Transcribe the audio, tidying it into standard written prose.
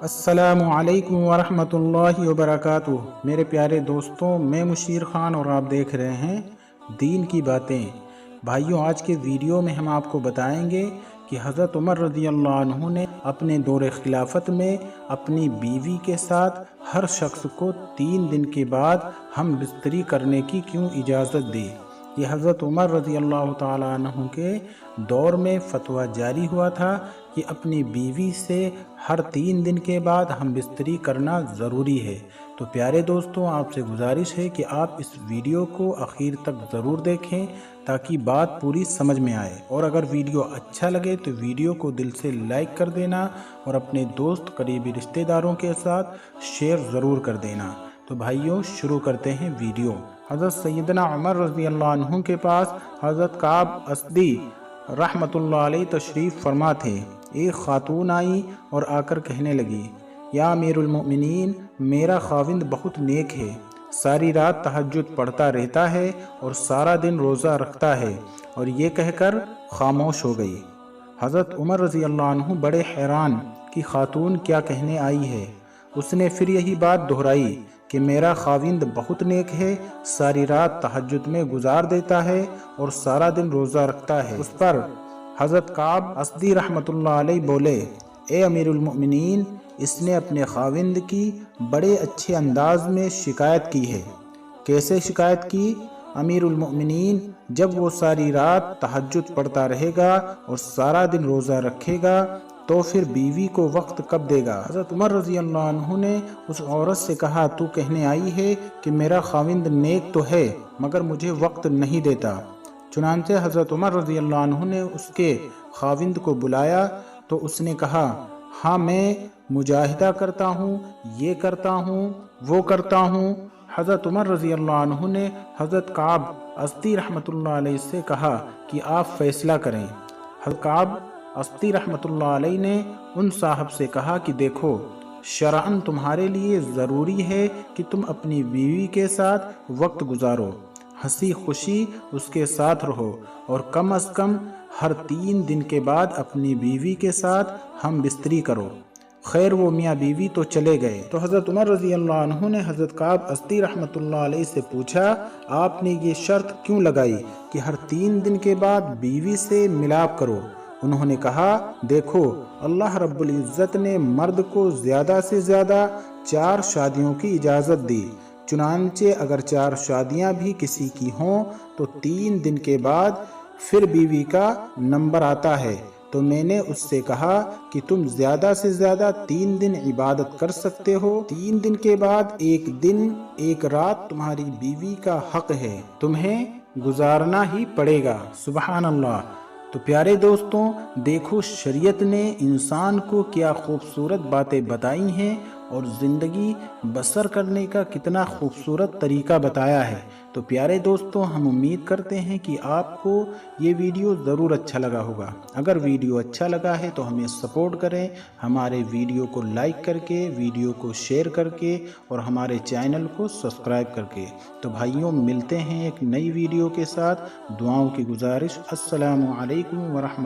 अस्सलामु अलैकुम वरहमतुल्लाहि वबरकातुह। मेरे प्यारे दोस्तों, मैं मुशीर खान और आप देख रहे हैं दीन की बातें। भाइयों, आज के वीडियो में हम आपको बताएंगे कि हजरत उमर रज़ी अल्लाह अन्हु ने अपने दौर खिलाफत में अपनी बीवी के साथ हर शख्स को 3 दिन के बाद हम बिस्तरी करने की क्यों इजाज़त दी। ये हज़रत उमर रज़ी अल्लाह ताला अन्हु के दौर में फतवा जारी हुआ था कि अपनी बीवी से हर 3 दिन के बाद हम बिस्तरी करना ज़रूरी है। तो प्यारे दोस्तों, आपसे गुजारिश है कि आप इस वीडियो को आखिर तक ज़रूर देखें ताकि बात पूरी समझ में आए। और अगर वीडियो अच्छा लगे तो वीडियो को दिल से लाइक कर देना और अपने दोस्त करीबी रिश्तेदारों के साथ शेयर ज़रूर कर देना। तो भाइयों, शुरू करते हैं वीडियो। हज़रत सैयदना उमर रज़ी अल्लाह अन्हु के पास हज़रत काब असदी रहमतुल्लाह अलैह तशरीफ़ फरमा थे। एक खातून आई और आकर कहने लगी, या अमीरुल मोमिनीन, मेरा खाविंद बहुत नेक है, सारी रात तहज्जुद पढ़ता रहता है और सारा दिन रोज़ा रखता है। और ये कहकर खामोश हो गई। हज़रत उमर रज़ी अल्लाह अन्हु बड़े हैरान कि खातून क्या कहने आई है। उसने फिर यही बात दोहराई कि मेरा खाविंद बहुत नेक है, सारी रात तहज्जुद में गुजार देता है और सारा दिन रोज़ा रखता है। उस पर हज़रत काब असदी रहमतुल्लाह अलैह बोले, ए अमीरुल मोमिनीन, इसने अपने खाविंद की बड़े अच्छे अंदाज में शिकायत की है। कैसे शिकायत की? अमीरुल मोमिनीन, जब वो सारी रात तहज्जुद पढ़ता रहेगा और सारा दिन रोज़ा रखेगा तो फिर बीवी को वक्त कब देगा। हज़रत उमर रज़ी अल्लाह अन्हु ने उस औरत से कहा, तू कहने आई है कि मेरा खाविंद नेक तो है मगर मुझे वक्त नहीं देता। चुनांचे हज़रत उमर रज़ी अल्लाह अन्हु ने उसके खाविंद को बुलाया तो उसने कहा, हाँ, मैं मुजाहिदा करता हूँ, ये करता हूँ, वो करता हूँ। हज़रत उमर रज़ी अल्लाह अन्हु ने हज़रत काब असदी रहमतुल्लाह अलैह से कहा कि आप फैसला करें। हज़रत काब असदी रहमतुल्लाह अलैह ने उन साहब से कहा कि देखो, शरअन तुम्हारे लिए ज़रूरी है कि तुम अपनी बीवी के साथ वक्त गुजारो, हंसी खुशी उसके साथ रहो और कम अज़ कम हर 3 दिन के बाद अपनी बीवी के साथ हम बिस्तरी करो। खैर, वो मियाँ बीवी तो चले गए। तो हज़रत उमर रज़ी अल्लाह अन्हु ने हज़रत काब असदी रहमतुल्लाह अलैह से पूछा, आपने ये शर्त क्यों लगाई कि हर 3 दिन के बाद बीवी से मिलाप करो? उन्होंने कहा, देखो, अल्लाह रब्बुल इज़्ज़त ने मर्द को ज़्यादा से ज़्यादा 4 शादियों की इजाज़त दी। चुनांचे अगर 4 शादियां भी किसी की हों तो 3 दिन के बाद फिर बीवी का नंबर आता है। तो मैंने उससे कहा कि तुम ज़्यादा से ज़्यादा 3 दिन इबादत कर सकते हो। 3 दिन के बाद एक दिन एक रात तुम्हारी बीवी का हक है, तुम्हें गुजारना ही पड़ेगा। सुबहान अल्लाह। तो प्यारे दोस्तों, देखो शरीयत ने इंसान को क्या खूबसूरत बातें बताई हैं और ज़िंदगी बसर करने का कितना खूबसूरत तरीका बताया है। तो प्यारे दोस्तों, हम उम्मीद करते हैं कि आपको ये वीडियो ज़रूर अच्छा लगा होगा। अगर वीडियो अच्छा लगा है तो हमें सपोर्ट करें, हमारे वीडियो को लाइक करके, वीडियो को शेयर करके और हमारे चैनल को सब्सक्राइब करके। तो भाइयों, मिलते हैं एक नई वीडियो के साथ। दुआओं की गुजारिश। अस्सलामु अलैकुम व रहमतुल्लाह।